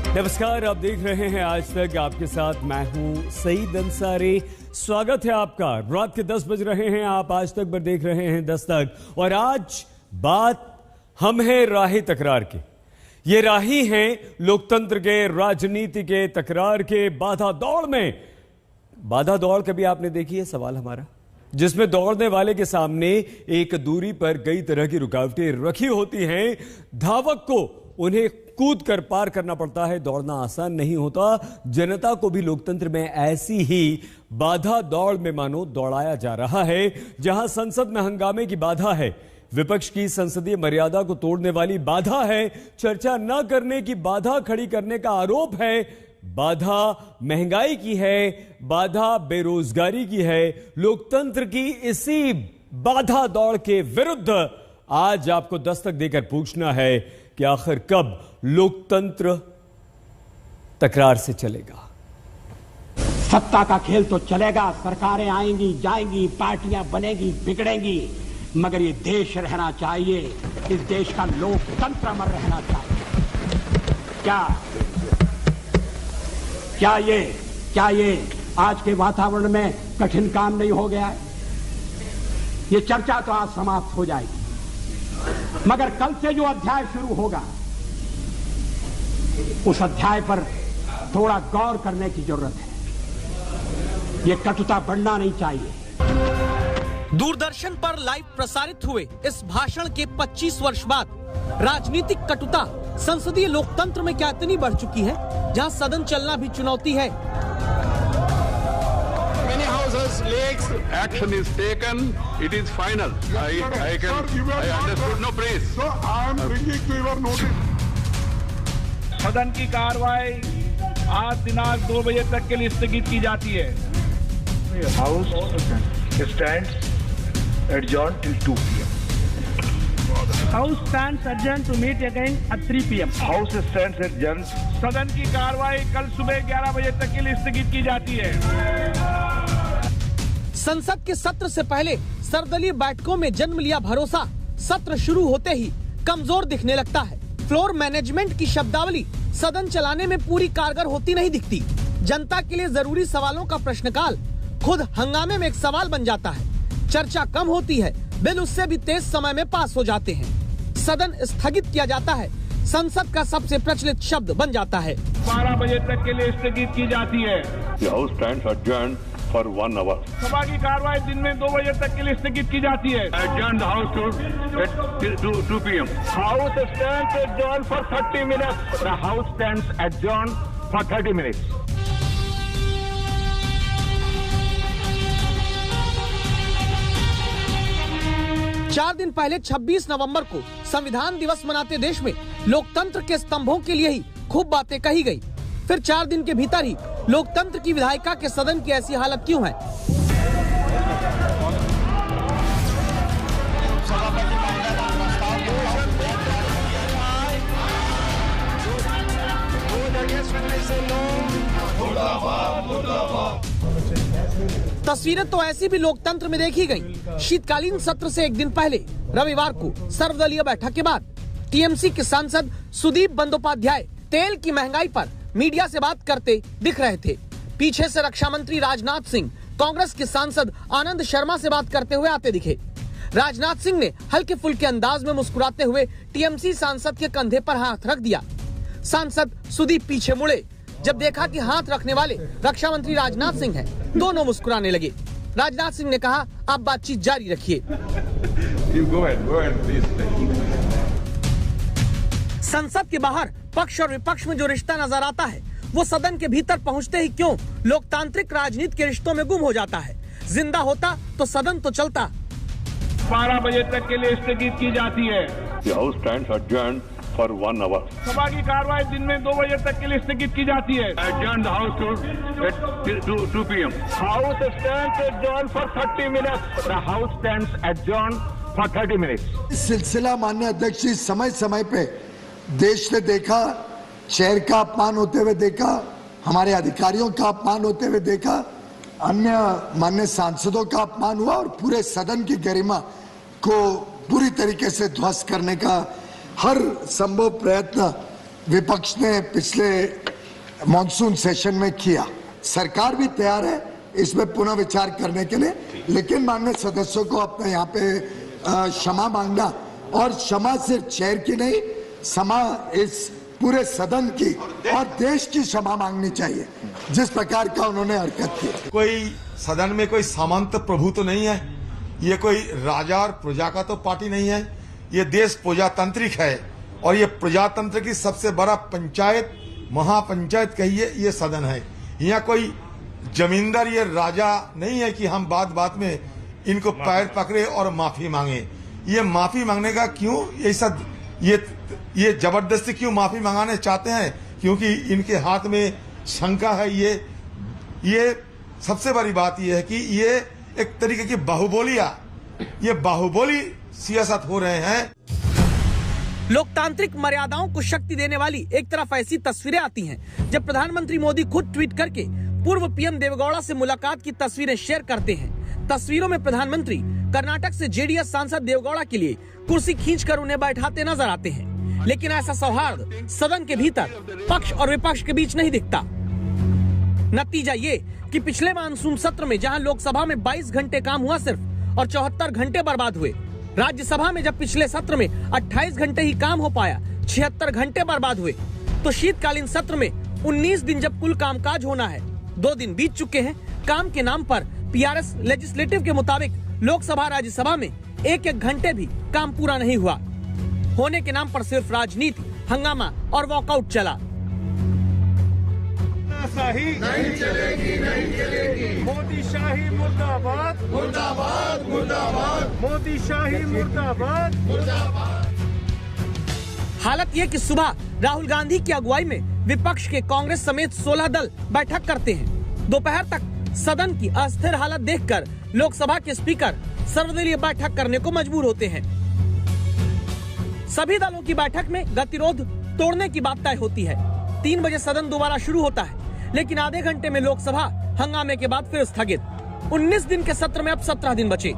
नमस्कार, आप देख रहे हैं आज तक। आपके साथ मैं हूं सईद अंसारी। स्वागत है आपका। रात के 10 बज रहे हैं। आप आज तक पर देख रहे हैं 10 तक। और आज बात हम है राही तकरार की। ये राही हैं लोकतंत्र के, राजनीति के, तकरार के, बाधा दौड़ में। बाधा दौड़ कभी आपने देखी है? सवाल हमारा, जिसमें दौड़ने वाले के सामने एक दूरी पर कई तरह की रुकावटें रखी होती हैं। धावक को उन्हें कूद कर पार करना पड़ता है। दौड़ना आसान नहीं होता। जनता को भी लोकतंत्र में ऐसी ही बाधा दौड़ में मानो दौड़ाया जा रहा है। जहां संसद में हंगामे की बाधा है, विपक्ष की संसदीय मर्यादा को तोड़ने वाली बाधा है, चर्चा न करने की बाधा खड़ी करने का आरोप है, बाधा महंगाई की है, बाधा बेरोजगारी की है। लोकतंत्र की इसी बाधा दौड़ के विरुद्ध आज आपको दस्तक देकर पूछना है कि आखिर कब लोकतंत्र तकरार से चलेगा। सत्ता का खेल तो चलेगा, सरकारें आएंगी जाएंगी, पार्टियां बनेगी बिगड़ेंगी, मगर ये देश रहना चाहिए। इस देश का लोकतंत्र अमर रहना चाहिए। क्या ये आज के वातावरण में कठिन काम नहीं हो गया है? ये चर्चा तो आज समाप्त हो जाएगी, मगर कल से जो अध्याय शुरू होगा उस अध्याय पर थोड़ा गौर करने की जरूरत है। ये कटुता बढ़ना नहीं चाहिए। दूरदर्शन पर लाइव प्रसारित हुए इस भाषण के 25 वर्ष बाद राजनीतिक कटुता संसदीय लोकतंत्र में क्या इतनी बढ़ चुकी है, जहां सदन चलना भी चुनौती है। Action is taken. It is final. I understood. No, please. So I am bringing to your notice. सदन की कार्रवाई आज दिनांक 2 बजे तक के लिए स्थगित की जाती है। House stands adjourned till 2 p.m. House stands adjourned to meet again at 3 p.m. House stands adjourned. सदन की कार्रवाई कल सुबह 11 बजे तक के लिए स्थगित की जाती है। संसद के सत्र से पहले सर्वदलीय बैठकों में जन्म लिया भरोसा सत्र शुरू होते ही कमजोर दिखने लगता है। फ्लोर मैनेजमेंट की शब्दावली सदन चलाने में पूरी कारगर होती नहीं दिखती। जनता के लिए जरूरी सवालों का प्रश्नकाल खुद हंगामे में एक सवाल बन जाता है। चर्चा कम होती है, बिल उससे भी तेज समय में पास हो जाते हैं। सदन स्थगित किया जाता है, संसद का सबसे प्रचलित शब्द बन जाता है। 12 बजे तक के लिए स्थगित की जाती है। The House stands adjourned for 1 hour. सभा की कार्रवाई दिन में 2 बजे तक के लिए स्थगित की जाती है। Adjourn the House to 2 p.m. House stands adjourned for 30 minutes. The House stands adjourned for 30 minutes. चार दिन पहले 26 नवंबर को संविधान दिवस मनाते देश में लोकतंत्र के स्तंभों के लिए ही खूब बातें कही गई। फिर 4 दिन के भीतर ही लोकतंत्र की विधायिका के सदन की ऐसी हालत क्यों है? तस्वीरें तो ऐसी भी लोकतंत्र में देखी गई। शीतकालीन सत्र से एक दिन पहले रविवार को सर्वदलीय बैठक के बाद टीएमसी के सांसद सुदीप बंदोपाध्याय तेल की महंगाई पर मीडिया से बात करते दिख रहे थे। पीछे से रक्षा मंत्री राजनाथ सिंह कांग्रेस के सांसद आनंद शर्मा से बात करते हुए आते दिखे। राजनाथ सिंह ने हल्के फुल्के अंदाज में मुस्कुराते हुए टीएमसी सांसद के कंधे पर हाथ रख दिया। सांसद सुदीप पीछे मुड़े। जब देखा कि हाथ रखने वाले रक्षा मंत्री राजनाथ सिंह हैं, दोनों मुस्कुराने लगे। राजनाथ सिंह ने कहा, आप बातचीत जारी रखिए। संसद के बाहर पक्ष और विपक्ष में जो रिश्ता नजर आता है, वो सदन के भीतर पहुंचते ही क्यों लोकतांत्रिक राजनीति के रिश्तों में गुम हो जाता है। जिंदा होता तो सदन तो चलता। 12 बजे तक के लिए स्थगित की जाती है। The House stands adjourned for 1 hour. सभा की कार्रवाई दिन में 2 बजे तक के लिए स्थगित की जाती है। Adjourn the House to 2 p.m. House stands adjourned for 30 minutes. The House stands adjourned for 30 minutes. इस सिलसिला माननीय अध्यक्ष जी, समय समय पे देश ने देखा, शहर का अपमान होते हुए देखा, हमारे अधिकारियों का अपमान होते हुए देखा, अन्य माननीय सांसदों का अपमान हुआ और पूरे सदन की गरिमा को पूरी तरीके से ध्वस्त करने का हर संभव प्रयत्न विपक्ष ने पिछले मॉनसून सेशन में किया। सरकार भी तैयार है इसमें पुनः विचार करने के लिए, लेकिन माननीय सदस्यों को अपने यहाँ पे क्षमा मांगना, और क्षमा सिर्फ चेयर की नहीं, क्षमा इस पूरे सदन की और देश की क्षमा मांगनी चाहिए जिस प्रकार का उन्होंने हरकत की। कोई सदन में कोई सामंत प्रभु तो नहीं है, ये कोई राजा और प्रजा का तो पार्टी नहीं है, ये देश प्रजातांत्रिक है और ये प्रजातंत्र की सबसे बड़ा पंचायत, महापंचायत कहिए, ये सदन है। यहाँ कोई जमींदार ये राजा नहीं है कि हम बात बात में इनको पैर पकड़े और माफी मांगे। ये माफी मांगने का क्यों ऐसा ये जबरदस्ती क्यों माफी मांगाने चाहते हैं? क्योंकि इनके हाथ में शंका है। ये सबसे बड़ी बात ये है कि ये एक तरीके की बाहुबोली सियासत हो रहे हैं। लोकतांत्रिक मर्यादाओं को शक्ति देने वाली एक तरफ ऐसी तस्वीरें आती हैं जब प्रधानमंत्री मोदी खुद ट्वीट करके पूर्व पीएम देवेगौड़ा से मुलाकात की तस्वीरें शेयर करते हैं। तस्वीरों में प्रधानमंत्री कर्नाटक से जेडीएस सांसद देवेगौड़ा के लिए कुर्सी खींचकर उन्हें बैठाते नजर आते हैं, लेकिन ऐसा सौहार्द सदन के भीतर पक्ष और विपक्ष के बीच नहीं दिखता। नतीजा ये कि पिछले मानसून सत्र में जहां लोकसभा में 22 घंटे काम हुआ सिर्फ और 74 घंटे बर्बाद हुए, राज्यसभा में जब पिछले सत्र में 28 घंटे ही काम हो पाया, 76 घंटे बर्बाद हुए, तो शीतकालीन सत्र में 19 दिन जब कुल कामकाज होना है, 2 दिन बीत चुके हैं। काम के नाम पर पीआरएस लेजिस्लेटिव के मुताबिक लोकसभा राज्यसभा में 1-1 घंटे भी काम पूरा नहीं हुआ। होने के नाम पर सिर्फ राजनीति, हंगामा और वॉकआउट चला। नहीं चलेगी, नहीं चलेगी। मोदी शाही मुर्दाबाद, मुर्दाबाद, मुर्दाबाद। मोदी शाही मुर्दाबाद, मुर्दाबाद। हालत ये कि सुबह राहुल गांधी की अगुवाई में विपक्ष के कांग्रेस समेत 16 दल बैठक करते हैं। दोपहर तक सदन की अस्थिर हालत देखकर लोकसभा के स्पीकर सर्वदलीय बैठक करने को मजबूर होते हैं। सभी दलों की बैठक में गतिरोध तोड़ने की बात तय होती है। 3 बजे सदन दोबारा शुरू होता है, लेकिन आधे घंटे में लोकसभा हंगामे के बाद फिर स्थगित। 19 दिन के सत्र में अब 17 दिन बचे।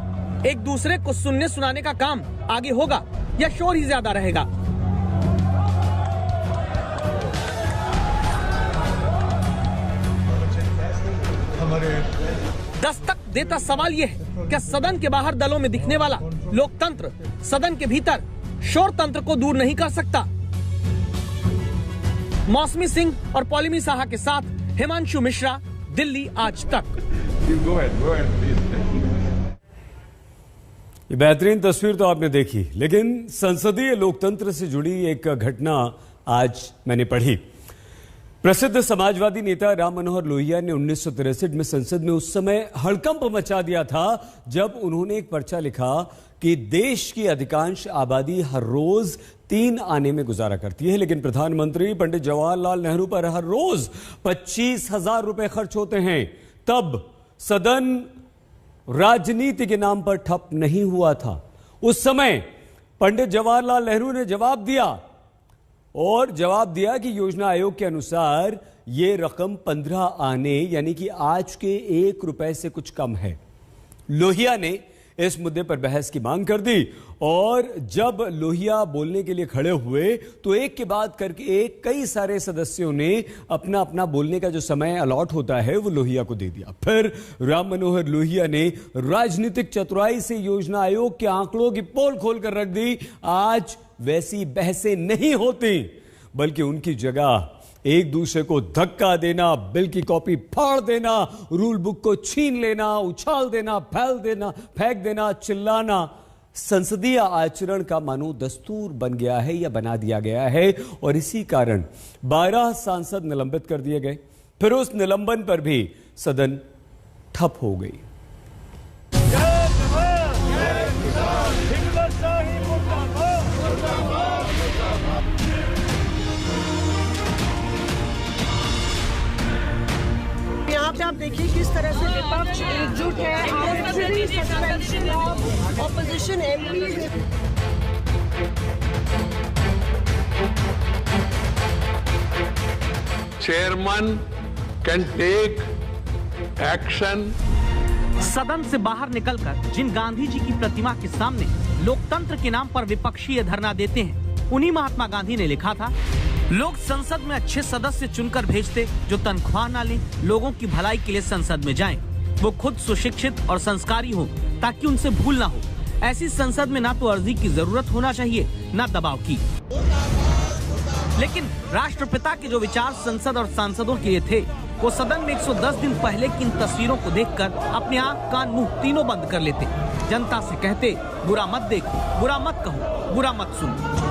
एक दूसरे को सुनने सुनाने का काम आगे होगा या शोर ही ज्यादा रहेगा? दस्तक देता सवाल यह है, क्या सदन के बाहर दलों में दिखने वाला लोकतंत्र सदन के भीतर शोर तंत्र को दूर नहीं कर सकता? मौसमी सिंह और पॉलिमी साहा के साथ हिमांशु मिश्रा, दिल्ली आज तक। ये बेहतरीन तस्वीर तो आपने देखी, लेकिन संसदीय लोकतंत्र से जुड़ी एक घटना आज मैंने पढ़ी। प्रसिद्ध समाजवादी नेता राम मनोहर लोहिया ने 1963 में संसद में उस समय हड़कंप मचा दिया था जब उन्होंने एक पर्चा लिखा कि देश की अधिकांश आबादी हर रोज 3 आने में गुजारा करती है, लेकिन प्रधानमंत्री पंडित जवाहरलाल नेहरू पर हर रोज 25,000 रुपए खर्च होते हैं। तब सदन राजनीति के नाम पर ठप नहीं हुआ था। उस समय पंडित जवाहरलाल नेहरू ने जवाब दिया कि योजना आयोग के अनुसार यह रकम 15 आने यानी कि आज के 1 रुपए से कुछ कम है। लोहिया ने इस मुद्दे पर बहस की मांग कर दी और जब लोहिया बोलने के लिए खड़े हुए तो एक के बाद करके कई सारे सदस्यों ने अपना अपना बोलने का जो समय अलॉट होता है वो लोहिया को दे दिया। फिर राम मनोहर लोहिया ने राजनीतिक चतुराई से योजना आयोग के आंकड़ों की पोल खोलकर रख दी। आज वैसी बहसें नहीं होती, बल्कि उनकी जगह एक दूसरे को धक्का देना, बिल की कॉपी फाड़ देना, रूल बुक को छीन लेना, उछाल देना, फेंक देना, चिल्लाना संसदीय आचरण का मानो दस्तूर बन गया है या बना दिया गया है। और इसी कारण 12 सांसद निलंबित कर दिए गए। फिर उस निलंबन पर भी सदन ठप हो गई। यहाँ पे आप देखिए किस तरह से विपक्ष एकजुट है। Arbitrary suspension of opposition MP. Chairman can take action. सदन से बाहर निकलकर जिन गांधी जी की प्रतिमा के सामने लोकतंत्र के नाम पर विपक्षी धरना देते हैं, उन्हीं महात्मा गांधी ने लिखा था, लोग संसद में अच्छे सदस्य चुनकर भेजते जो तनख्वाह न लें, लोगों की भलाई के लिए संसद में जाएं। वो खुद सुशिक्षित और संस्कारी हो ताकि उनसे भूल ना हो। ऐसी संसद में ना तो अर्जी की जरूरत होना चाहिए, ना दबाव की। लेकिन राष्ट्रपिता के जो विचार संसद और सांसदों के लिए थे, वो सदन में 110 दिन पहले की इन तस्वीरों को देखकर अपने आँख कान मुंह तीनों बंद कर लेते। जनता से कहते, बुरा मत देखो, बुरा मत कहो, बुरा मत सुनो।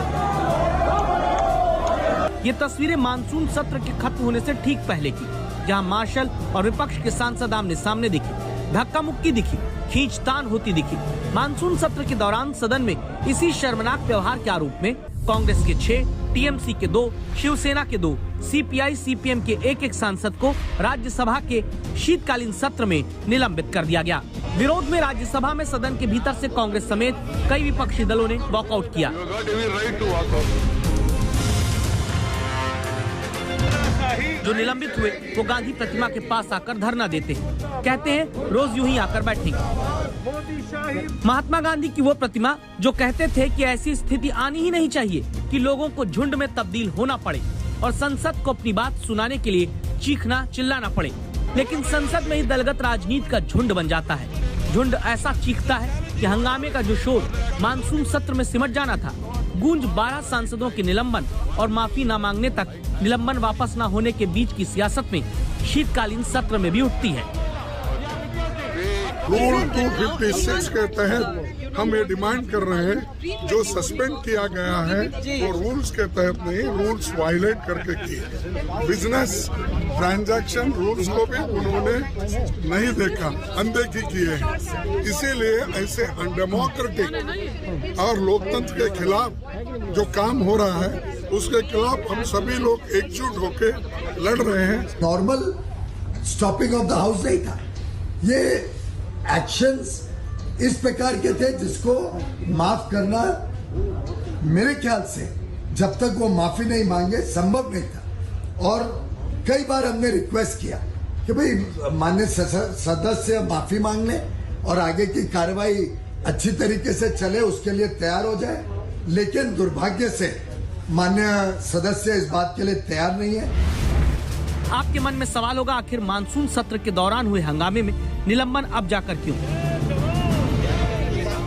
ये तस्वीरें मानसून सत्र के खत्म होने से ठीक पहले की, जहां मार्शल और विपक्ष के सांसद आमने सामने दिखे, धक्का मुक्की दिखी, खींचतान होती दिखी। मानसून सत्र के दौरान सदन में इसी शर्मनाक व्यवहार के आरोप में कांग्रेस के 6, टीएमसी के 2, शिवसेना के 2, सीपीआई सीपीएम के 1-1 सांसद को राज्यसभा के शीतकालीन सत्र में निलंबित कर दिया गया। विरोध में राज्यसभा में सदन के भीतर से कांग्रेस समेत कई विपक्षी दलों ने वॉकआउट किया। जो निलंबित हुए वो गांधी प्रतिमा के पास आकर धरना देते हैं, कहते हैं रोज यूं ही आकर बैठेंगे। महात्मा गांधी की वो प्रतिमा जो कहते थे कि ऐसी स्थिति आनी ही नहीं चाहिए कि लोगों को झुंड में तब्दील होना पड़े और संसद को अपनी बात सुनाने के लिए चीखना चिल्लाना पड़े। लेकिन संसद में ही दलगत राजनीति का झुंड बन जाता है। झुंड ऐसा चीखता है कि हंगामे का जो शोर मानसून सत्र में सिमट जाना था, गूंज 12 सांसदों के निलंबन और माफी न मांगने तक निलंबन वापस न होने के बीच की सियासत में शीतकालीन सत्र में भी उठती है। रूल 256 के तहत हम ये डिमांड कर रहे हैं, जो सस्पेंड किया गया है वो रूल्स के तहत नहीं, रूल्स वायलेट करके किए। बिजनेस ट्रांजैक्शन रूल्स को भी उन्होंने नहीं देखा, अनदेखी किए हैं। इसीलिए ऐसे अनडेमोक्रेटिक और लोकतंत्र के खिलाफ जो काम हो रहा है, उसके खिलाफ हम सभी लोग एकजुट होकर लड़ रहे हैं। Normal stopping of the house नहीं था, ये एक्शंस इस प्रकार के थे जिसको माफ करना मेरे ख्याल से जब तक वो माफी नहीं मांगे संभव नहीं था। और कई बार हमने रिक्वेस्ट किया कि भाई माननीय सदस्य माफी मांग लें और आगे की कार्रवाई अच्छी तरीके से चले, उसके लिए तैयार हो जाए। लेकिन दुर्भाग्य से माननीय सदस्य इस बात के लिए तैयार नहीं है। आपके मन में सवाल होगा, आखिर मानसून सत्र के दौरान हुए हंगामे में निलंबन अब जाकर क्यों?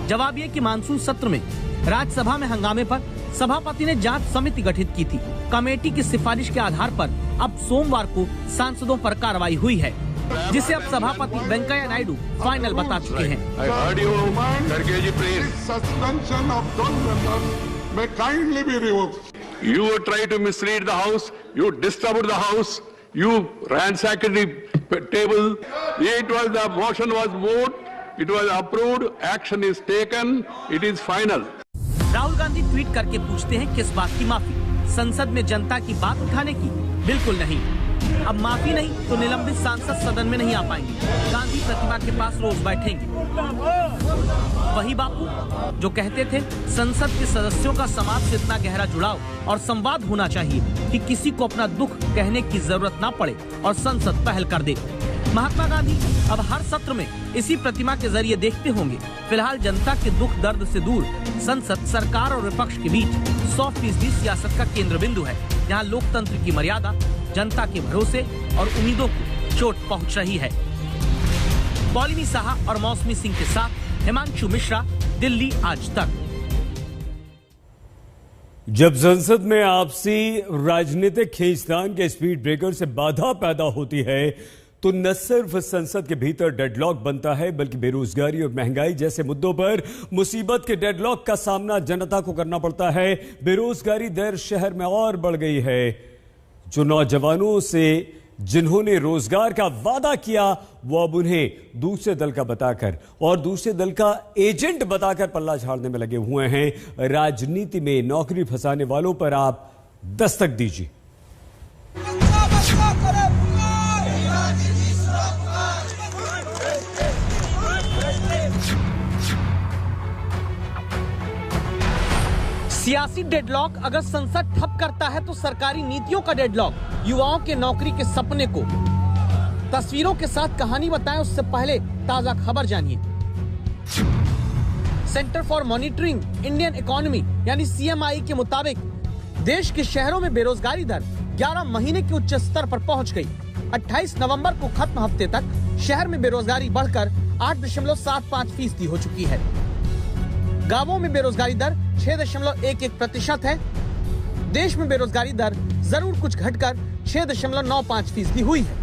जवाब ये कि मानसून सत्र में राज्यसभा में हंगामे पर सभापति ने जांच समिति गठित की थी। कमेटी की सिफारिश के आधार पर अब सोमवार को सांसदों पर कार्रवाई हुई है, जिसे अब सभापति वेंकैया नायडू फाइनल बता चुके हैं। You try to mislead the house, you disturbed the house, you ransacked the table. The motion was moved, it was approved, action is taken, it is final. Rahul Gandhi tweet करके पूछते हैं किस बात की माफी? संसद में जनता की बात उठाने की? बिल्कुल नहीं। अब माफी नहीं तो निलंबित सांसद सदन में नहीं आ पाएंगे, गांधी प्रतिमा के पास रोज बैठेंगे। वही बापू जो कहते थे संसद के सदस्यों का समाज से इतना गहरा जुड़ाव और संवाद होना चाहिए कि किसी को अपना दुख कहने की जरूरत ना पड़े और संसद पहल कर दे। महात्मा गांधी अब हर सत्र में इसी प्रतिमा के जरिए देखते होंगे। फिलहाल जनता के दुख दर्द से दूर संसद सरकार और विपक्ष के बीच 100% सियासत का केंद्र बिंदु है, जहां लोकतंत्र की मर्यादा, जनता के भरोसे और उम्मीदों को चोट पहुंच रही है। पॉलिनी साहा और मौसमी सिंह के साथ हिमांशु मिश्रा, दिल्ली आज तक। जब संसद में आपसी राजनीतिक खींचतान के स्पीड ब्रेकर से बाधा पैदा होती है तो न सिर्फ संसद के भीतर डेडलॉक बनता है, बल्कि बेरोजगारी और महंगाई जैसे मुद्दों पर मुसीबत के डेडलॉक का सामना जनता को करना पड़ता है। बेरोजगारी दर शहर में और बढ़ गई है। जो नौजवानों से जिन्होंने रोजगार का वादा किया, वो अब उन्हें दूसरे दल का बताकर और दूसरे दल का एजेंट बताकर पल्ला झाड़ने में लगे हुए हैं। राजनीति में नौकरी फंसाने वालों पर आप दस्तक दीजिए। सियासी डेडलॉक अगर संसद ठप करता है तो सरकारी नीतियों का डेडलॉक युवाओं के नौकरी के सपने को तस्वीरों के साथ कहानी बताएं, उससे पहले ताजा खबर जानिए। Centre for monitoring Indian economy यानी CMI के मुताबिक देश के शहरों में बेरोजगारी दर 11 महीने के उच्च स्तर पर पहुंच गई। 28 नवंबर को खत्म हफ्ते तक शहर में बेरोजगारी बढ़कर 8.75% हो चुकी है। गांवों में बेरोजगारी दर 6.11% है। देश में बेरोजगारी दर जरूर कुछ घटकर 6.95% हुई है।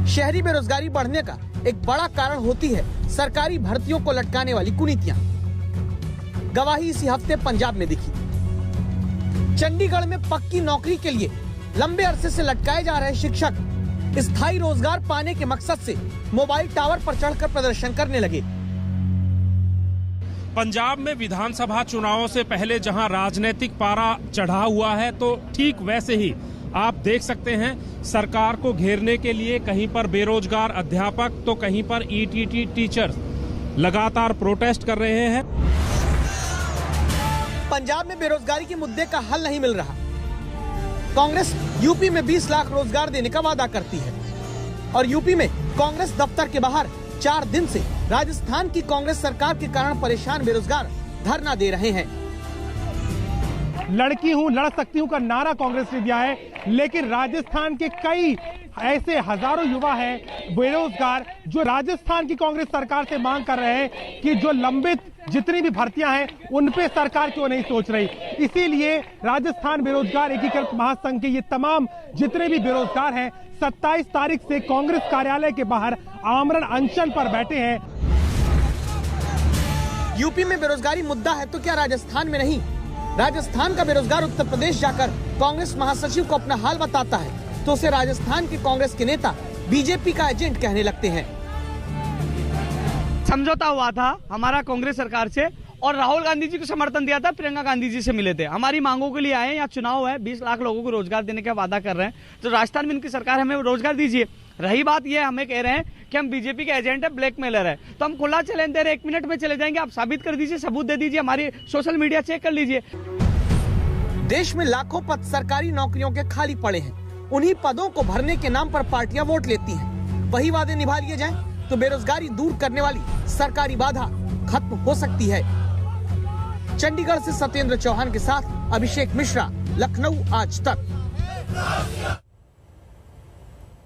शहरी बेरोजगारी बढ़ने का एक बड़ा कारण होती है सरकारी भर्तियों को लटकाने वाली कुनीतियां। गवाही इसी हफ्ते पंजाब में दिखी। चंडीगढ़ में पक्की नौकरी के लिए लंबे अरसे से लटकाए जा रहे शिक्षक स्थायी रोजगार पाने के मकसद से मोबाइल टावर पर चढ़कर प्रदर्शन करने लगे। पंजाब में विधानसभा चुनावों से पहले जहां राजनीतिक पारा चढ़ा हुआ है, तो ठीक वैसे ही आप देख सकते हैं सरकार को घेरने के लिए कहीं पर बेरोजगार अध्यापक तो कहीं पर ईटीटी टीचर लगातार प्रोटेस्ट कर रहे हैं। पंजाब में बेरोजगारी के मुद्दे का हल नहीं मिल रहा। कांग्रेस यूपी में 20 लाख रोजगार देने का वादा करती है और यूपी में कांग्रेस दफ्तर के बाहर 4 दिन से राजस्थान की कांग्रेस सरकार के कारण परेशान बेरोजगार धरना दे रहे हैं। लड़की हूं लड़ सकती हूं का नारा कांग्रेस ने दिया है, लेकिन राजस्थान के कई ऐसे हजारों युवा हैं बेरोजगार जो राजस्थान की कांग्रेस सरकार से मांग कर रहे हैं कि जो लंबित जितनी भी भर्तियां हैं उन पे सरकार क्यों नहीं सोच रही। इसीलिए राजस्थान बेरोजगार एकीकृत महासंघ के ये तमाम जितने भी बेरोजगार हैं 27 तारीख से कांग्रेस कार्यालय के बाहर आमरण अनशन पर बैठे हैं। यूपी में बेरोजगारी मुद्दा है तो क्या राजस्थान में नहीं? राजस्थान का बेरोजगार उत्तर प्रदेश जाकर कांग्रेस महासचिव को अपना हाल बताता है तो उसे राजस्थान के कांग्रेस के नेता बीजेपी का एजेंट कहने लगते हैं। समझौता हुआ था हमारा कांग्रेस सरकार से और राहुल गांधी जी को समर्थन दिया था, प्रियंका गांधी जी से मिले थे। हमारी मांगों के लिए आए, यहाँ चुनाव है, 20 लाख लोगों को रोजगार देने का वादा कर रहे हैं, तो राजस्थान में इनकी सरकार हमें रोजगार दीजिए। रही बात ये हमें कह रहे हैं कि हम बीजेपी के एजेंट है, ब्लैकमेलर है, तो हम खुला चैलेंज दे रहे हैं, 1 मिनट में चले जाएंगे, आप साबित कर दीजिए, सबूत दे दीजिए, हमारी सोशल मीडिया चेक कर लीजिए। देश में लाखों पद सरकारी नौकरियों के खाली पड़े हैं। उन्हीं पदों को भरने के नाम पर पार्टियां वोट लेती हैं। वही वादे निभा लिए जाएं तो बेरोजगारी दूर करने वाली सरकारी बाधा खत्म हो सकती है। चंडीगढ़ से सत्येंद्र चौहान के साथ अभिषेक मिश्रा, लखनऊ आज तक।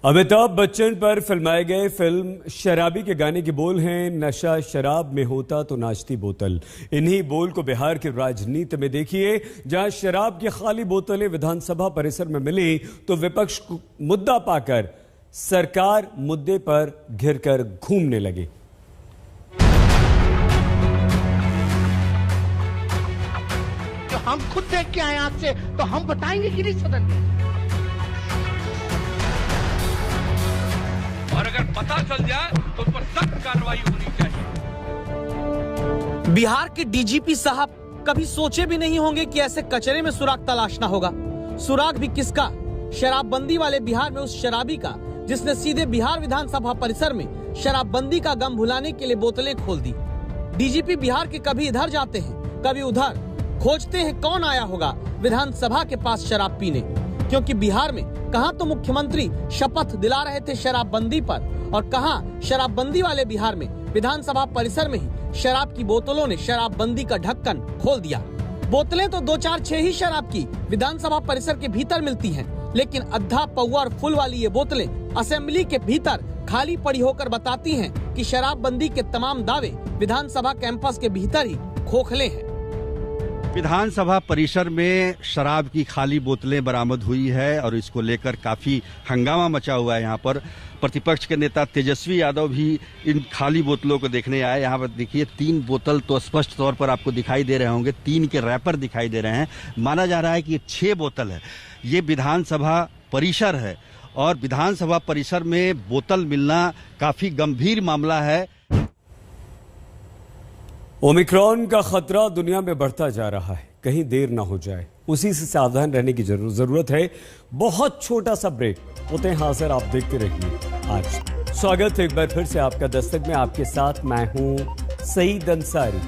अमिताभ बच्चन पर फिल्माए गए फिल्म शराबी के गाने के बोल हैं, नशा शराब में होता तो नाचती बोतल। इन्हीं बोल को बिहार की राजनीति में देखिए, जहां शराब की खाली बोतलें विधानसभा परिसर में मिली तो विपक्ष को मुद्दा पाकर सरकार मुद्दे पर घिरकर घूमने लगे। तो हम खुद देख के आए आंख से, तो हम बताएंगे कि नहीं सदन में। और अगर पता चल जाए तो उस पर सख्त कार्रवाई होनी चाहिए। बिहार के डीजीपी साहब कभी सोचे भी नहीं होंगे कि ऐसे कचरे में सुराग तलाशना होगा। सुराग भी किसका? शराबबंदी वाले बिहार में उस शराबी का जिसने सीधे बिहार विधानसभा परिसर में शराबबंदी का गम भुलाने के लिए बोतलें खोल दी। डीजीपी बिहार के कभी इधर जाते हैं कभी उधर, खोजते हैं कौन आया होगा विधानसभा के पास शराब पीने, क्योंकि बिहार में कहां तो मुख्यमंत्री शपथ दिला रहे थे शराबबंदी पर और कहां शराबबंदी वाले बिहार में विधानसभा परिसर में ही शराब की बोतलों ने शराबबंदी का ढक्कन खोल दिया। बोतलें तो 2 4 6 ही शराब की विधानसभा परिसर के भीतर मिलती हैं, लेकिन अद्धा पौवा और फुल वाली ये बोतलें असेंबली के भीतर खाली पड़ी होकर बताती हैं कि शराबबंदी के तमाम दावे विधानसभा कैंपस के भीतर ही खोखले हैं। विधानसभा परिसर में शराब की खाली बोतलें बरामद हुई है और इसको लेकर काफी हंगामा मचा हुआ है। यहाँ पर प्रतिपक्ष के नेता तेजस्वी यादव भी इन खाली बोतलों को देखने आए। यहाँ पर देखिए 3 बोतल तो स्पष्ट तौर पर आपको दिखाई दे रहे होंगे, 3 के रैपर दिखाई दे रहे हैं। माना जा रहा है कि ये 6 बोतल है। ये विधानसभा परिसर है और विधानसभा परिसर में बोतल मिलना काफी गंभीर मामला है। ओमिक्रॉन का खतरा दुनिया में बढ़ता जा रहा है, कहीं देर ना हो जाए, उसी से सावधान रहने की जरूरत है। बहुत छोटा सा ब्रेक, होते हैं हाजिर, आप देखते रहिए। आज स्वागत है एक बार फिर से आपका दस्तक में, आपके साथ मैं हूं सईद अंसारी।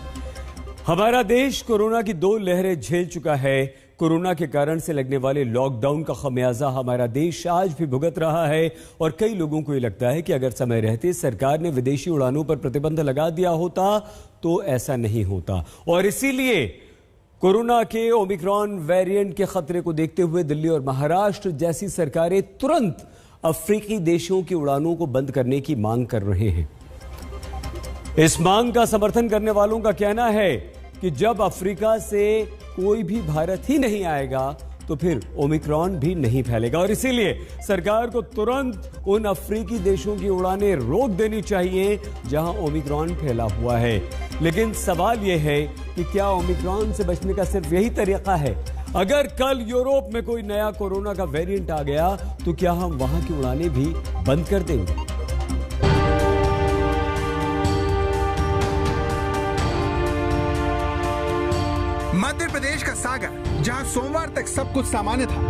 हमारा देश कोरोना की 2 लहरें झेल चुका है। कोरोना के कारण से लगने वाले लॉकडाउन का खमियाजा हमारा देश आज भी भुगत रहा है और कई लोगों को ये लगता है कि अगर समय रहते सरकार ने विदेशी उड़ानों पर प्रतिबंध लगा दिया होता तो ऐसा नहीं होता और इसीलिए कोरोना के ओमिक्रॉन वेरिएंट के खतरे को देखते हुए दिल्ली और महाराष्ट्र जैसी सरकारें तुरंत अफ्रीकी देशों की उड़ानों को बंद करने की मांग कर रहे हैं। इस मांग का समर्थन करने वालों का कहना है कि जब अफ्रीका से कोई भी भारत ही नहीं आएगा तो फिर ओमिक्रॉन भी नहीं फैलेगा और इसीलिए सरकार को तुरंत उन अफ्रीकी देशों की उड़ानें रोक देनी चाहिए जहां ओमिक्रॉन फैला हुआ है। लेकिन सवाल यह है कि क्या ओमिक्रॉन से बचने का सिर्फ यही तरीका है? अगर कल यूरोप में कोई नया कोरोना का वेरिएंट आ गया तो क्या हम वहां की उड़ानें भी बंद कर देंगे? मध्य प्रदेश का सागर, जहां सोमवार तक सब कुछ सामान्य था,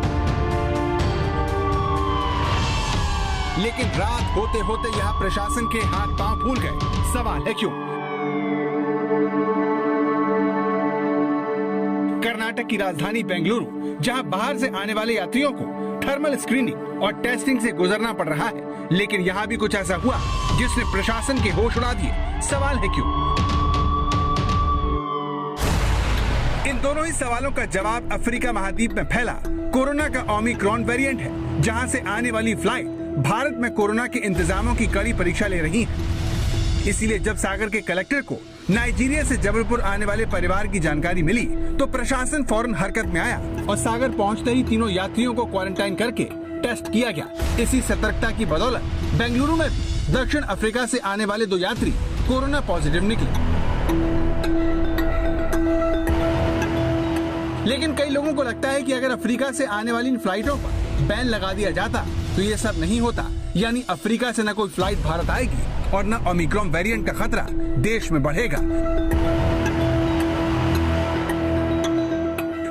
लेकिन रात होते होते यहां प्रशासन के हाथ पांव फूल गए। सवाल है क्यों? कर्नाटक की राजधानी बेंगलुरु, जहां बाहर से आने वाले यात्रियों को थर्मल स्क्रीनिंग और टेस्टिंग से गुजरना पड़ रहा है, लेकिन यहां भी कुछ ऐसा हुआ जिसने प्रशासन के होश उड़ा दिए। सवाल है क्यों? इन दोनों ही सवालों का जवाब अफ्रीका महाद्वीप में फैला कोरोना का ओमिक्रॉन वेरिएंट है, जहां से आने वाली फ्लाइट भारत में कोरोना के इंतजामों की कड़ी परीक्षा ले रही है। इसीलिए जब सागर के कलेक्टर को नाइजीरिया से जबलपुर आने वाले परिवार की जानकारी मिली तो प्रशासन फौरन हरकत में आया और सागर पहुंचते ही तीनों यात्रियों को क्वारंटाइन करके टेस्ट किया गया। इसी सतर्कता की बदौलत बेंगलुरु में भी दक्षिण अफ्रीका से आने वाले 2 यात्री कोरोना पॉजिटिव निकले। लेकिन कई लोगों को लगता है कि अगर अफ्रीका से आने वाली इन फ्लाइटों पर बैन लगा दिया जाता तो ये सब नहीं होता, यानी अफ्रीका से न कोई फ्लाइट भारत आएगी और न ओमिक्रॉन वेरिएंट का खतरा देश में बढ़ेगा।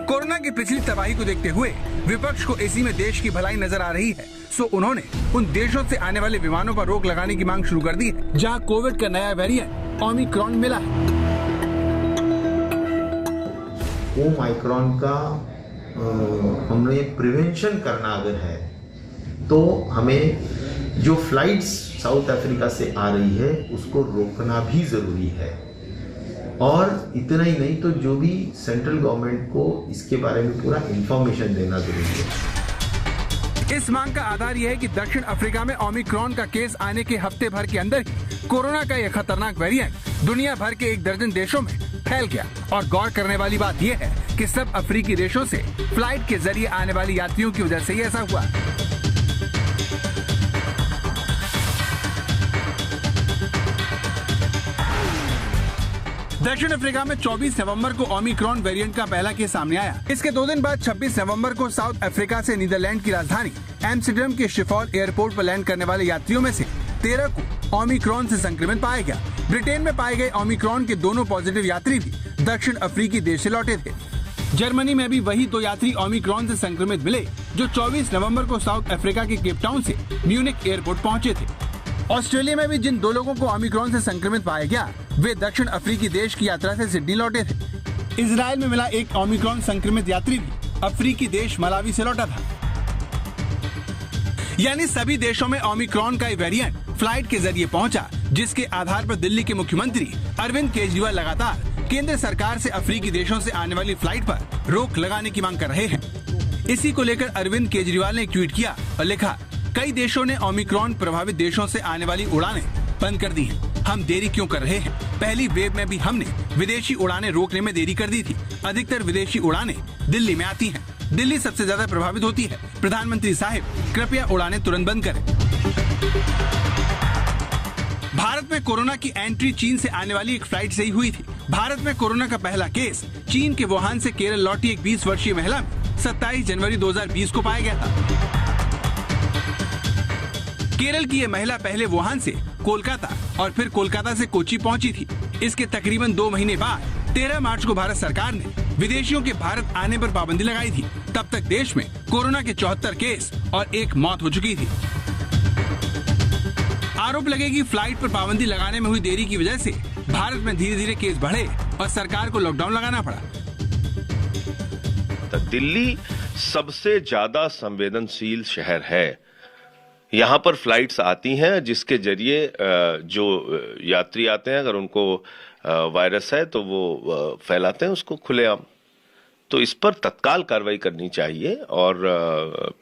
कोरोना की पिछली तबाही को देखते हुए विपक्ष को इसी में देश की भलाई नजर आ रही है, सो उन्होंने उन देशों से आने वाले विमानों पर रोक लगाने की मांग शुरू कर दी है जहां कोविड का नया वेरिएंट ओमिक्रॉन मिला है। ओमिक्रॉन का हमने प्रिवेंशन करना अगर है तो हमें जो फ्लाइट्स साउथ अफ्रीका से आ रही है उसको रोकना भी जरूरी है, और इतना ही नहीं तो जो भी सेंट्रल गवर्नमेंट को इसके बारे में पूरा इंफॉर्मेशन देना जरूरी है। इस मांग का आधार यह है कि दक्षिण अफ्रीका में ओमिक्रॉन का केस आने के हफ्ते भर के अंदर ही कोरोना का यह खतरनाक वेरिएंट दुनिया भर के 1 दर्जन देशों में फैल गया। और गौर करने वाली बात यह है कि सब अफ्रीकी देशों से फ्लाइट के जरिए आने वाले यात्रियों की वजह से ही ऐसा हुआ। दक्षिण अफ्रीका में 24 नवंबर को ओमिक्रॉन वेरिएंट का पहला केस सामने आया। इसके 2 दिन बाद 26 नवंबर को साउथ अफ्रीका से नीदरलैंड की राजधानी एम्स्टर्डम के शिफॉल एयरपोर्ट पर लैंड करने वाले यात्रियों में से 13 को ओमिक्रॉन से संक्रमित पाया गया। ब्रिटेन में पाए गए ओमिक्रॉन के दोनों पॉजिटिव यात्री भी दक्षिण अफ्रीकी देश से लौटे थे। जर्मनी में भी वही 2 यात्री ओमिक्रॉन से संक्रमित मिले जो 24 नवंबर को साउथ अफ्रीका के केप टाउन से म्यूनिक एयरपोर्ट पहुंचे थे। ऑस्ट्रेलिया में भी जिन 2 लोगों को ओमिक्रॉन से संक्रमित पाया गया वे दक्षिण अफ्रीकी देश की यात्रा से सिडनी लौटे थे। इजराइल में मिला एक ओमिक्रॉन संक्रमित यात्री भी अफ्रीकी देश मलावी से लौटा था। यानी सभी देशों में ओमिक्रॉन का वेरिएंट फ्लाइट के जरिए पहुंचा, जिसके आधार पर दिल्ली के मुख्यमंत्री अरविंद केजरीवाल लगातार केंद्र सरकार से अफ्रीकी देशों से आने वाली फ्लाइट पर रोक लगाने की मांग कर रहे हैं। इसी को लेकर अरविंद केजरीवाल ने एक ट्वीट किया और लिखा, कई देशों ने ओमिक्रॉन प्रभावित देशों से आने वाली उड़ानें बंद कर दी हैं। हम देरी क्यों कर रहे हैं? पहली वेव में भी हमने विदेशी उड़ानें रोकने में देरी कर दी थी। अधिकतर विदेशी उड़ानें दिल्ली में आती हैं। दिल्ली सबसे ज्यादा प्रभावित होती है। प्रधानमंत्री साहिब, कृपया उड़ानें तुरंत बंद करें। भारत में कोरोना की एंट्री चीन से आने वाली एक फ्लाइट से ही हुई थी। भारत में कोरोना का पहला केस चीन के वुहान से केरल लौटी एक 20 वर्षीय महिला में 27 जनवरी 2020 को पाया गया था। केरल की ये महिला पहले वुहान से कोलकाता और फिर कोलकाता से कोची पहुंची थी। इसके तकरीबन 2 महीने बाद 13 मार्च को भारत सरकार ने विदेशियों के भारत आने पर पाबंदी लगाई थी। तब तक देश में कोरोना के 74 केस और 1 मौत हो चुकी थी। आरोप लगे कि फ्लाइट पर पाबंदी लगाने में हुई देरी की वजह से भारत में धीरे धीरे केस बढ़े और सरकार को लॉकडाउन लगाना पड़ा। दिल्ली सबसे ज्यादा संवेदनशील शहर है। यहाँ पर फ्लाइट्स आती हैं जिसके जरिए जो यात्री आते हैं अगर उनको वायरस है तो वो फैलाते हैं उसको खुलेआम। तो इस पर तत्काल कार्रवाई करनी चाहिए और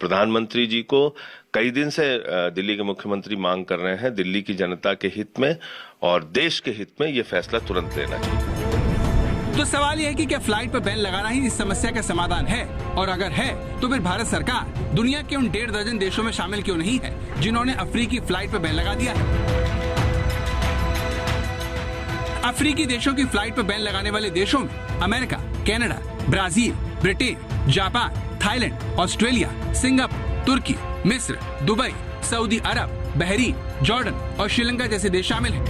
प्रधानमंत्री जी को कई दिन से दिल्ली के मुख्यमंत्री मांग कर रहे हैं, दिल्ली की जनता के हित में और देश के हित में ये फैसला तुरंत लेना चाहिए। तो सवाल यह है कि क्या फ्लाइट पर बैन लगाना ही इस समस्या का समाधान है, और अगर है तो फिर भारत सरकार दुनिया के उन 1.5 दर्जन देशों में शामिल क्यों नहीं है जिन्होंने अफ्रीकी फ्लाइट पर बैन लगा दिया है। अफ्रीकी देशों की फ्लाइट पर बैन लगाने वाले देशों में America, Canada, Brazil, Britain, Japan, Thailand, Australia, Singapore, तुर्की, मिस्र, दुबई, सऊदी अरब, बहरीन, जॉर्डन और श्रीलंका जैसे देश शामिल हैं।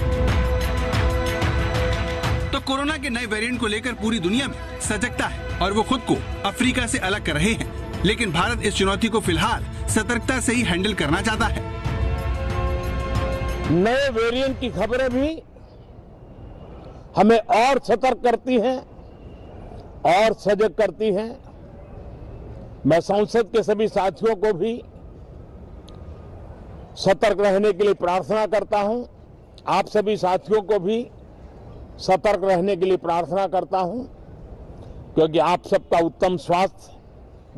तो कोरोना के नए वेरिएंट को लेकर पूरी दुनिया में सजगता है और वो खुद को अफ्रीका से अलग कर रहे हैं, लेकिन भारत इस चुनौती को फिलहाल सतर्कता से ही हैंडल करना चाहता है। नए वेरिएंट की खबरें भी हमें और सतर्क करती हैं और सजग करती हैं। मैं संसद के सभी साथियों को भी सतर्क रहने के लिए प्रार्थना करता हूं। आप सभी साथियों को भी सतर्क रहने के लिए प्रार्थना करता हूं, क्योंकि आप सबका उत्तम स्वास्थ्य,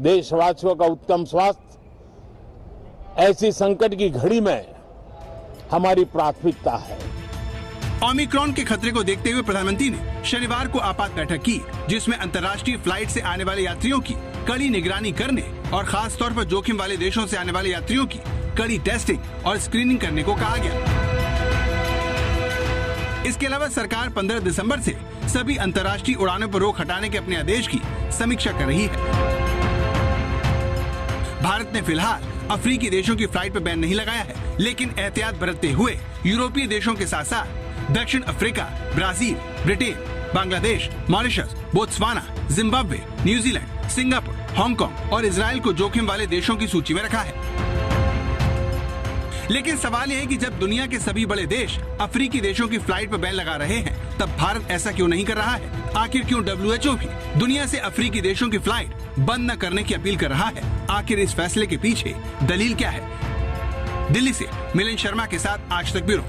देशवासियों का उत्तम स्वास्थ्य ऐसी संकट की घड़ी में हमारी प्राथमिकता है। ओमिक्रॉन के खतरे को देखते हुए प्रधानमंत्री ने शनिवार को आपात बैठक की, जिसमें अंतर्राष्ट्रीय फ्लाइट से आने वाले यात्रियों की कड़ी निगरानी करने और खास तौर पर जोखिम वाले देशों से आने वाले यात्रियों की कड़ी टेस्टिंग और स्क्रीनिंग करने को कहा गया। इसके अलावा सरकार 15 दिसंबर से सभी अंतर्राष्ट्रीय उड़ानों पर रोक हटाने के अपने आदेश की समीक्षा कर रही है। भारत ने फिलहाल अफ्रीकी देशों की फ्लाइट पर बैन नहीं लगाया है, लेकिन एहतियात बरतते हुए यूरोपीय देशों के साथ साथ दक्षिण Africa, Brazil, Britain, Bangladesh, Mauritius, Botswana, Zimbabwe, New Zealand, Singapore, Hong Kong और इजराइल को जोखिम वाले देशों की सूची में रखा है। लेकिन सवाल यह है कि जब दुनिया के सभी बड़े देश अफ्रीकी देशों की फ्लाइट पर बैन लगा रहे हैं, तब भारत ऐसा क्यों नहीं कर रहा है? आखिर क्यों WHO भी दुनिया से अफ्रीकी देशों की फ्लाइट बंद न करने की अपील कर रहा है? आखिर इस फैसले के पीछे दलील क्या है? दिल्ली से मिलिंद शर्मा के साथ आज तक ब्यूरो।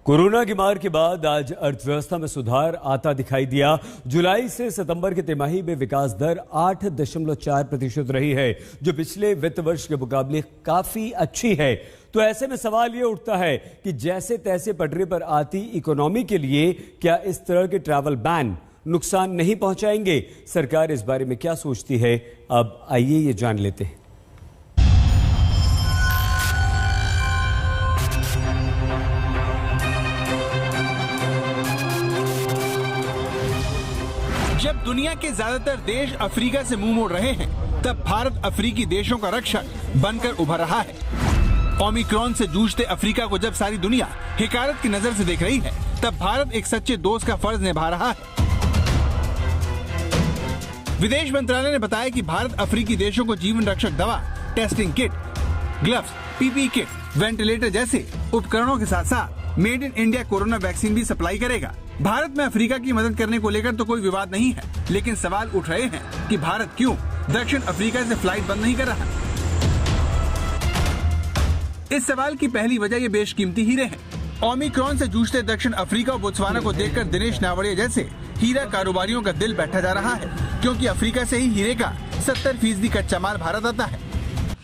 कोरोना की मार के बाद आज अर्थव्यवस्था में सुधार आता दिखाई दिया। जुलाई से सितंबर की तिमाही में विकास दर 8.4% रही है, जो पिछले वित्त वर्ष के मुकाबले काफी अच्छी है। तो ऐसे में सवाल ये उठता है कि जैसे तैसे पटरी पर आती इकोनॉमी के लिए क्या इस तरह के ट्रैवल बैन नुकसान नहीं पहुंचाएंगे? सरकार इस बारे में क्या सोचती है, अब आइए ये जान लेते हैं। जब दुनिया के ज्यादातर देश अफ्रीका से मुंह मोड़ रहे हैं, तब भारत अफ्रीकी देशों का रक्षक बनकर उभर रहा है। ओमिक्रॉन से जूझते अफ्रीका को जब सारी दुनिया हिकारत की नजर से देख रही है, तब भारत एक सच्चे दोस्त का फर्ज निभा रहा है। विदेश मंत्रालय ने बताया कि भारत अफ्रीकी देशों को जीवन रक्षक दवा, testing kit, gloves, PPE kit, ventilator जैसे उपकरणों के साथ साथ made in India corona vaccine भी सप्लाई करेगा। भारत में अफ्रीका की मदद करने को लेकर तो कोई विवाद नहीं है, लेकिन सवाल उठ रहे हैं कि भारत क्यों दक्षिण अफ्रीका से फ्लाइट बंद नहीं कर रहा। इस सवाल की पहली वजह ये बेशकीमती हीरे हैं। ओमिक्रॉन से जूझते दक्षिण अफ्रीका और बोत्सवाना को देखकर दिनेश नावड़िया जैसे हीरा कारोबारियों का दिल बैठा जा रहा है, क्योंकि अफ्रीका से ही हीरे का 70% कच्चा माल भारत आता है।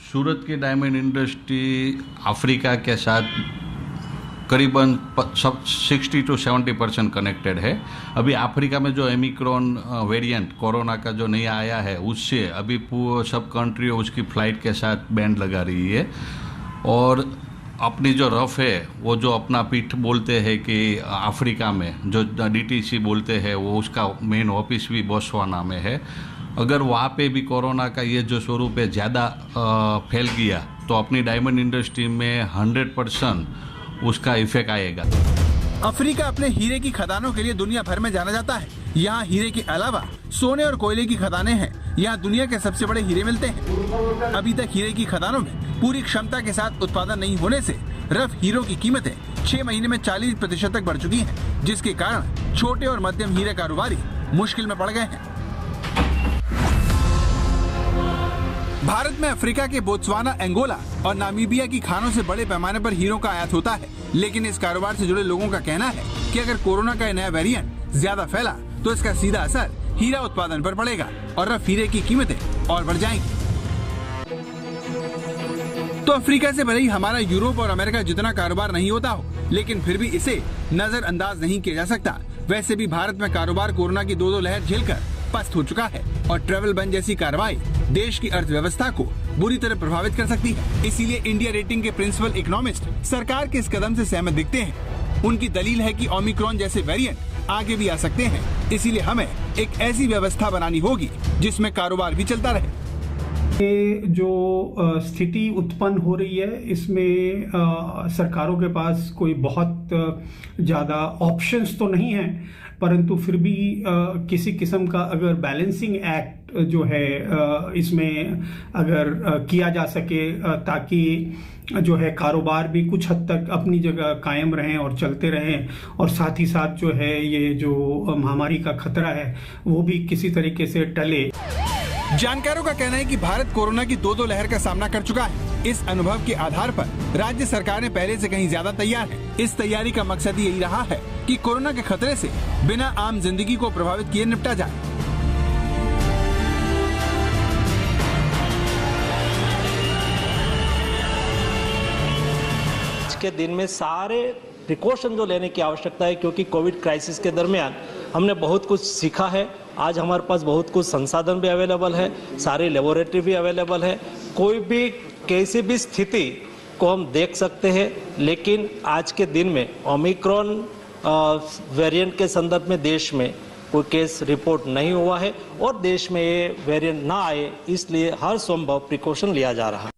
सूरत की डायमंड इंडस्ट्री अफ्रीका के साथ करीबन 60 to 70% कनेक्टेड है। अभी अफ्रीका में जो ओमिक्रॉन वेरिएंट कोरोना का जो नया आया है, उससे अभी सब कंट्री उसकी फ्लाइट के साथ बैंड लगा रही है। और अपनी जो रफ है, वो जो अपना पीठ बोलते हैं कि अफ्रीका में जो DTC बोलते हैं, वो उसका मेन ऑफिस भी बोत्सवाना में है। अगर वहाँ पे भी कोरोना का ये जो स्वरूप है ज़्यादा फैल गया, तो अपनी डायमंड इंडस्ट्री में 100% उसका इफेक्ट आएगा। अफ्रीका अपने हीरे की खदानों के लिए दुनिया भर में जाना जाता है। यहाँ हीरे के अलावा सोने और कोयले की खदानें हैं। यहाँ दुनिया के सबसे बड़े हीरे मिलते हैं। अभी तक हीरे की खदानों में पूरी क्षमता के साथ उत्पादन नहीं होने से रफ हीरों की कीमतें 6 महीने में 40% तक बढ़ चुकी हैं, जिसके कारण छोटे और मध्यम हीरे कारोबारी मुश्किल में पड़ गए हैं। भारत में अफ्रीका के बोत्सवाना, अंगोला और नामीबिया की खानों से बड़े पैमाने पर हीरों का आयात होता है, लेकिन इस कारोबार से जुड़े लोगों का कहना है कि अगर कोरोना का नया वेरिएंट ज्यादा फैला तो इसका सीधा असर हीरा उत्पादन पर पड़ेगा और रफ हीरे की कीमतें और बढ़ जाएंगी। तो अफ्रीका से भले ही हमारा यूरोप और अमेरिका जितना कारोबार नहीं होता हो, लेकिन फिर भी इसे नजरअंदाज नहीं किया जा सकता। वैसे भी भारत में कारोबार कोरोना की दो लहर झेलकर पस्त हो चुका है और ट्रैवल बैन जैसी कार्रवाई देश की अर्थव्यवस्था को बुरी तरह प्रभावित कर सकती है। इसीलिए इंडिया रेटिंग के प्रिंसिपल इकोनॉमिस्ट सरकार के इस कदम से सहमत दिखते हैं। उनकी दलील है कि ओमिक्रॉन जैसे वेरिएंट आगे भी आ सकते हैं, इसीलिए हमें एक ऐसी व्यवस्था बनानी होगी जिसमें कारोबार भी चलता रहे। ये जो स्थिति उत्पन्न हो रही है, इसमें सरकारों के पास कोई बहुत ज़्यादा ऑप्शंस तो नहीं है, परंतु फिर भी किसी किस्म का अगर बैलेंसिंग एक्ट जो है इसमें अगर किया जा सके ताकि जो है कारोबार भी कुछ हद तक अपनी जगह कायम रहें और चलते रहें, और साथ ही साथ जो है ये जो महामारी का खतरा है वो भी किसी तरीके से टले। जानकारों का कहना है कि भारत कोरोना की दो लहर का सामना कर चुका है। इस अनुभव के आधार पर राज्य सरकारें पहले से कहीं ज्यादा तैयार है। इस तैयारी का मकसद यही रहा है कि कोरोना के खतरे से बिना आम जिंदगी को प्रभावित किए निपटा जाए। आज के दिन में सारे प्रिकॉशन जो लेने की आवश्यकता है, क्योंकि कोविड क्राइसिस के दरमियान हमने बहुत कुछ सीखा है। आज हमारे पास बहुत कुछ संसाधन भी अवेलेबल है, सारी लेबोरेटरी भी अवेलेबल है, कोई भी कैसी भी स्थिति को हम देख सकते हैं। लेकिन आज के दिन में ओमिक्रॉन वेरिएंट के संदर्भ में देश में कोई केस रिपोर्ट नहीं हुआ है और देश में ये वेरिएंट ना आए, इसलिए हर संभव प्रिकॉशन लिया जा रहा है।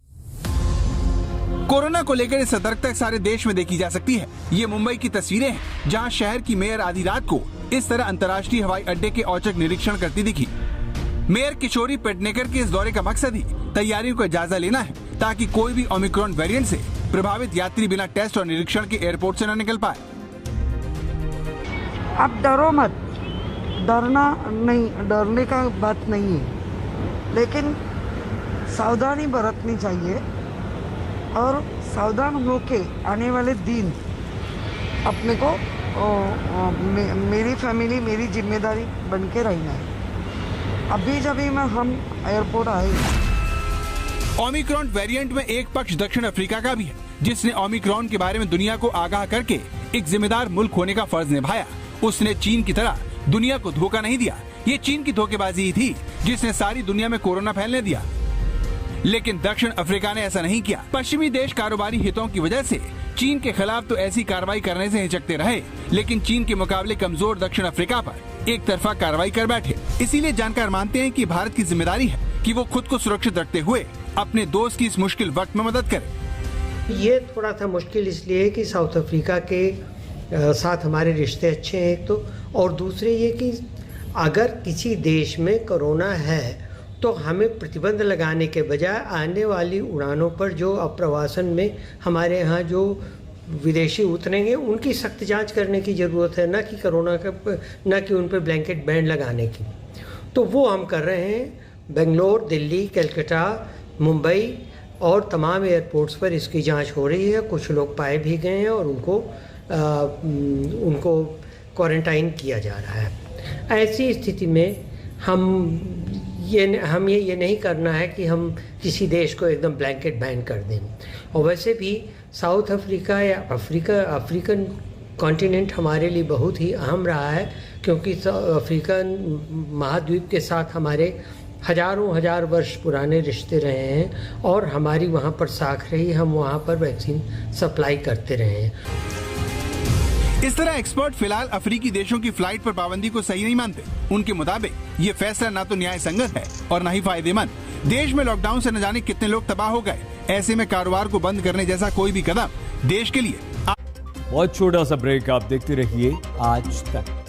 कोरोना को लेकर इस सतर्कता सारे देश में देखी जा सकती है। ये मुंबई की तस्वीरें हैं, जहां शहर की मेयर आधी रात को इस तरह अंतर्राष्ट्रीय हवाई अड्डे के औचक निरीक्षण करती दिखी। मेयर किशोरी पेडनेकर के इस दौरे का मकसद ही तैयारियों का जायजा लेना है, ताकि कोई भी ओमिक्रॉन वेरिएंट से प्रभावित यात्री बिना टेस्ट और निरीक्षण के एयरपोर्ट से न निकल पाए। आप डरो मत, डरना नहीं, डरने का बात नहीं है, लेकिन सावधानी बरतनी चाहिए और सावधान होके आने वाले दिन अपने को मेरी फैमिली, मेरी जिम्मेदारी बन के रहना है। अभी जब हम एयरपोर्ट आए। ओमिक्रॉन वेरिएंट में एक पक्ष दक्षिण अफ्रीका का भी है, जिसने ओमिक्रॉन के बारे में दुनिया को आगाह करके एक जिम्मेदार मुल्क होने का फर्ज निभाया। उसने चीन की तरह दुनिया को धोखा नहीं दिया। ये चीन की धोखेबाजी ही थी जिसने सारी दुनिया में कोरोना फैलने दिया। लेकिन दक्षिण अफ्रीका ने ऐसा नहीं किया। पश्चिमी देश कारोबारी हितों की वजह से चीन के खिलाफ तो ऐसी कार्रवाई करने से हिचकते रहे, लेकिन चीन के मुकाबले कमजोर दक्षिण अफ्रीका पर एक तरफा कार्रवाई कर बैठे। इसीलिए जानकार मानते हैं कि भारत की जिम्मेदारी है कि वो खुद को सुरक्षित रखते हुए अपने दोस्त की इस मुश्किल वक्त में मदद करे। ये थोड़ा सा मुश्किल इसलिए है कि साउथ अफ्रीका के साथ हमारे रिश्ते अच्छे हैं एक तो, और दूसरे ये कि अगर किसी देश में कोरोना है तो हमें प्रतिबंध लगाने के बजाय आने वाली उड़ानों पर जो अप्रवासन में हमारे यहाँ जो विदेशी उतरेंगे उनकी सख्त जांच करने की ज़रूरत है, न कि कोरोना का, न कि उन पर ब्लैंकेट बैन लगाने की। तो वो हम कर रहे हैं। बेंगलोर, दिल्ली, कलकत्ता, मुंबई और तमाम एयरपोर्ट्स पर इसकी जांच हो रही है। कुछ लोग पाए भी गए हैं और उनको क्वारंटाइन किया जा रहा है। ऐसी स्थिति में हमें ये नहीं करना है कि हम किसी देश को एकदम ब्लैंकेट बैन कर दें। और वैसे भी साउथ अफ्रीका या अफ्रीकन कॉन्टिनेंट हमारे लिए बहुत ही अहम रहा है, क्योंकि अफ्रीकन महाद्वीप के साथ हमारे हजार वर्ष पुराने रिश्ते रहे हैं और हमारी वहाँ पर साख रही, हम वहाँ पर वैक्सीन सप्लाई करते रहे हैं। इस तरह एक्सपर्ट फिलहाल अफ्रीकी देशों की फ्लाइट पर पाबंदी को सही नहीं मानते। उनके मुताबिक ये फैसला ना तो न्याय संगत है और न ही फायदेमंद। देश में लॉकडाउन से न जाने कितने लोग तबाह हो गए। ऐसे में कारोबार को बंद करने जैसा कोई भी कदम देश के लिए। बहुत छोटा सा ब्रेक, आप देखते रहिए आज तक।